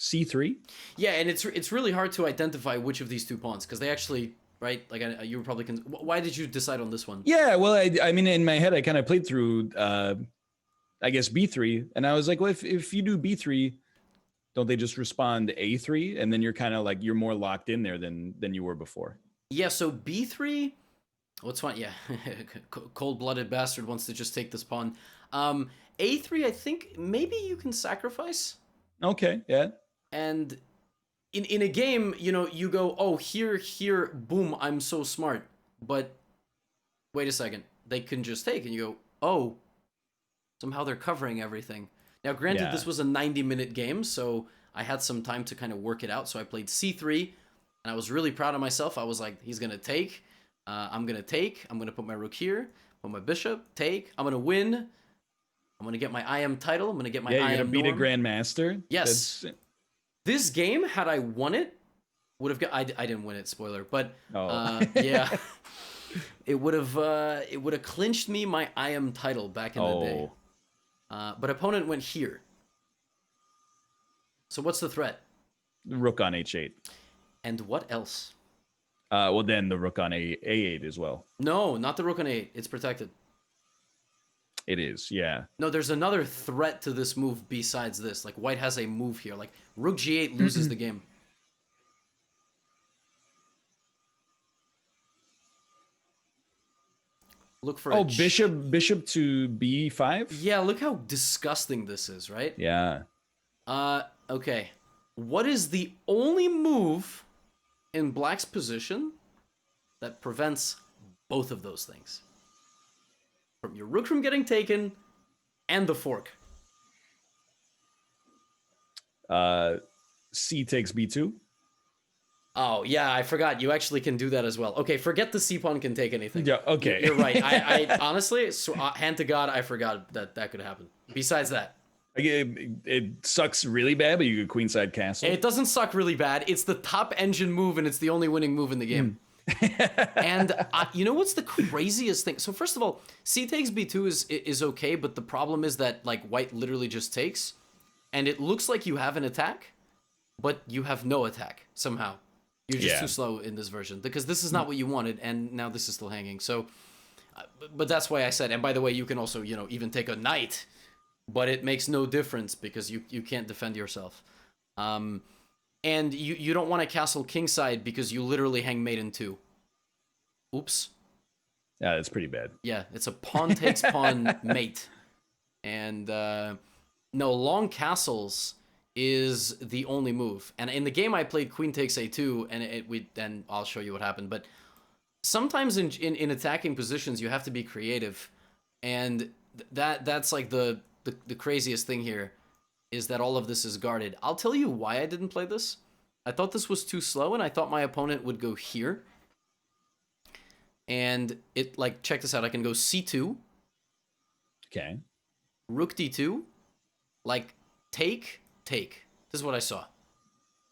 C3? Yeah, and it's really hard to identify which of these two pawns because they actually, right? Like, you were probably, why did you decide on this one? Yeah, well, I mean, in my head, I kind of played through, I guess, B3, and I was like, well, if you do B3, don't they just respond A3? And then you're kind of like, you're more locked in there than you were before. Yeah, so B3... What's fine? Yeah, cold-blooded bastard wants to just take this pawn. A3, I think maybe you can sacrifice. Okay, yeah. And in a game, you go, oh, here, boom, I'm so smart. But wait a second, they can just take, and you go, oh, somehow they're covering everything. Now, granted, this was a 90-minute game, so I had some time to kind of work it out. So I played C3, and I was really proud of myself. I was like, he's gonna take. I'm going to take. I'm going to put my rook here. Put my bishop, take. I'm gonna win. I'm gonna get my IM title. I'm gonna get my Yeah, you're IM gonna beat norm. a grandmaster. Yes. This game, had I won it, would have got. I didn't win it. Spoiler. But yeah, it would have clinched me my IM title back in the day. But opponent went here. So what's the threat? Rook on h8. And what else? Well, then the rook on a8 as well. No, not the rook on a8. It's protected. It is, yeah. No, there's another threat to this move besides this. Like, white has a move here. Like, rook g8 loses the game. Look for bishop to b5? Yeah, look how disgusting this is, right? Yeah. Okay. What is the only move in black's position that prevents both of those things? From your rook from getting taken and the fork. C takes b2. Oh, yeah, I forgot. You actually can do that as well. Okay, forget the c-pawn can take anything. Yeah, okay. You're right. I honestly, hand to God, I forgot that could happen. Besides that. It sucks really bad, but you could queenside castle. It doesn't suck really bad. It's the top engine move, and it's the only winning move in the game. And you know what's the craziest thing? So first of all, c takes b2 is okay, but the problem is that like white literally just takes, and it looks like you have an attack, but you have no attack somehow. You're just too slow in this version because this is not what you wanted, and now this is still hanging. So, but that's why I said. And by the way, you can also even take a knight, but it makes no difference because you can't defend yourself. And you don't want to castle kingside because you literally hang mate in 2. Oops. Yeah, that's pretty bad. Yeah, it's a pawn takes pawn mate. And no, long castles is the only move. And in the game I played queen takes a2, and I'll show you what happened. But sometimes in attacking positions you have to be creative, and that's like the craziest thing here is that all of this is guarded. I'll tell you why I didn't play this. I thought this was too slow, and I thought my opponent would go here. And it, like, check this out. I can go c2. Okay. Rook d2. Like, take. This is what I saw.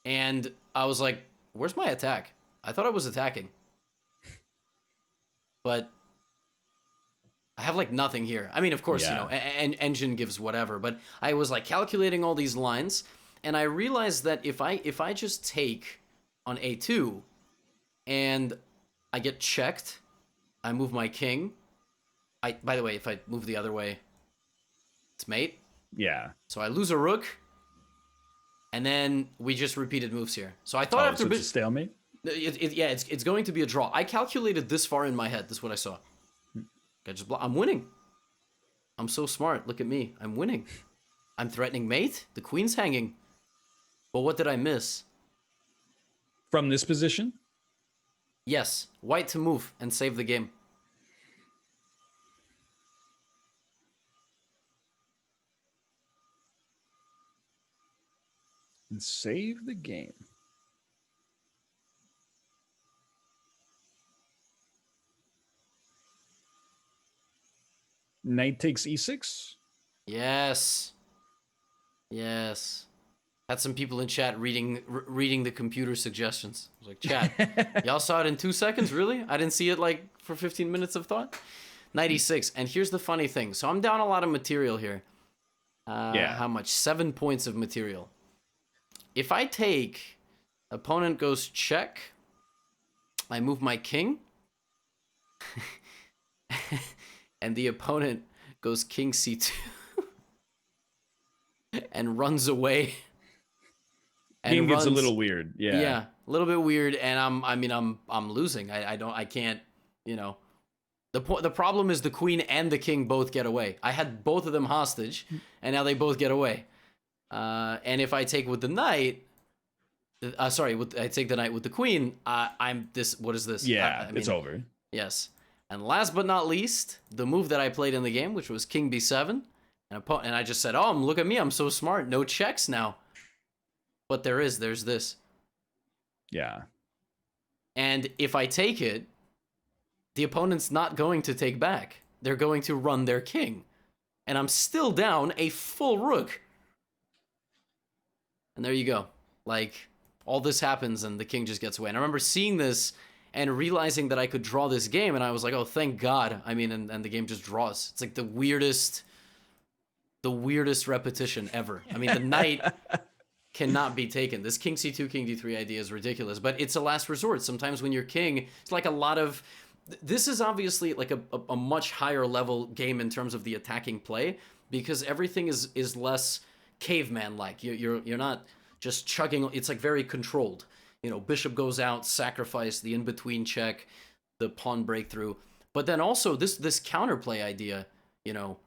And I was like, where's my attack? I thought I was attacking. But I have, like, nothing here. I mean, of course, engine gives whatever. But I was, like, calculating all these lines, and I realized that if I just take on a2 and I get checked, I move my king. By the way, if I move the other way, it's mate. Yeah. So I lose a rook, and then we just repeated moves here. So I thought after it's a stalemate? It's going to be a draw. I calculated this far in my head. This is what I saw. I'm winning. I'm so smart. Look at me. I'm winning. I'm threatening mate. The queen's hanging. But what did I miss? From this position? Yes. White to move and save the game. And save the game. Knight takes e6? Yes. Had some people in chat reading the computer suggestions. I was like, chat, y'all saw it in 2 seconds? Really? I didn't see it like for 15 minutes of thought? Knight e6. And here's the funny thing. So I'm down a lot of material here. How much? 7 points of material. If I take, opponent goes check, I move my king, and the opponent goes king c2 and runs away. Game gets a little weird. Yeah, a little bit weird, and I'm losing. I can't, The problem is the queen and the king both get away. I had both of them hostage, and now they both get away. And if I take with the knight, I take the knight with the queen, I'm this. What is this? Yeah, it's over. Yes. And last but not least, the move that I played in the game, which was king b7, and I just said, "Oh, look at me, I'm so smart. No checks now." But there's this. Yeah. And if I take it, the opponent's not going to take back. they're going to run their king. And I'm still down a full rook. And there you go. Like, all this happens and the king just gets away. And I remember seeing this and realizing that I could draw this game, and I was like, oh, thank God. I mean, and the game just draws. It's like the weirdest repetition ever. I mean, the knight cannot be taken. This king c2, king d3 idea is ridiculous, but it's a last resort. Sometimes when you're king, it's like a lot of... This is obviously like a much higher level game in terms of the attacking play, because everything is less caveman-like. You're not just chugging. It's like very controlled. You know, bishop goes out, sacrifice, the in-between check, the pawn breakthrough. But then also this counterplay idea, you know,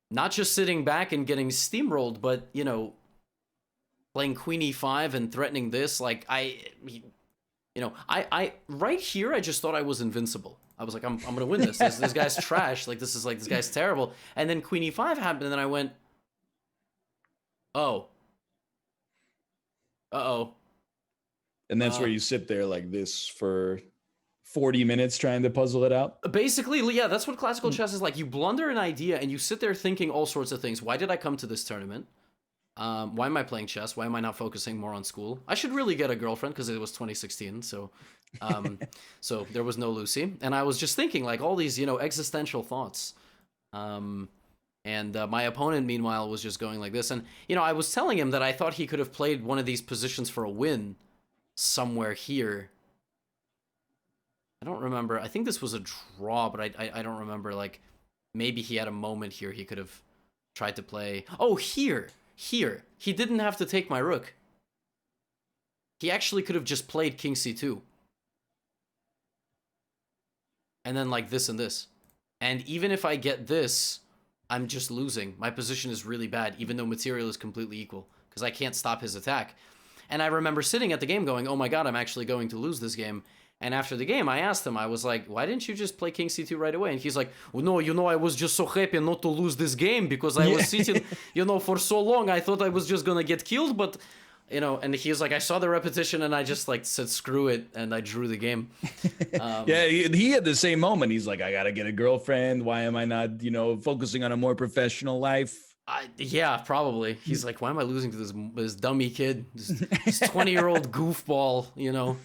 not just sitting back and getting steamrolled, but, you know, playing queen e5 and threatening this. Like, I right here, I just thought I was invincible. I was like, I'm gonna win this. This guy's trash. Like, this guy's terrible. And then queen e5 happened, and then I went, oh. Uh-oh. And that's where you sit there like this for 40 minutes trying to puzzle it out? Basically, yeah, that's what classical chess is like. You blunder an idea, and you sit there thinking all sorts of things. Why did I come to this tournament? Why am I playing chess? Why am I not focusing more on school? I should really get a girlfriend because it was 2016, so so there was no Lucy. And I was just thinking like all these, you know, existential thoughts. And my opponent, meanwhile, was just going like this. And, you know, I was telling him that I thought he could have played one of these positions for a win somewhere here. I don't remember. I think this was a draw, but I don't remember. Like, maybe he had a moment here he could have tried to play. Oh, here. He didn't have to take my rook. He actually could have just played king c2. And then like this and this. And even if I get this, I'm just losing. My position is really bad, even though material is completely equal, because I can't stop his attack. And I remember sitting at the game going, oh my god, I'm actually going to lose this game. And after the game, I asked him, I was like, why didn't you just play king c2 right away? And he's like, well, no, you know, I was just so happy not to lose this game because I was sitting, you know, for so long. I thought I was just going to get killed, but, you know, and he's like, I saw the repetition and I just like said, screw it. And I drew the game. Yeah, he had the same moment. He's like, I got to get a girlfriend. Why am I not, you know, focusing on a more professional life? Yeah, probably. He's like, why am I losing to this dummy kid? This 20-year-old goofball, you know?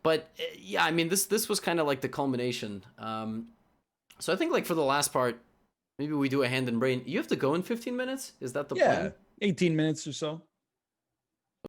But yeah, I mean, this was kind of like the culmination. So I think like for the last part, maybe we do a hand and brain. You have to go in 15 minutes? Is that the plan? 18 minutes or so.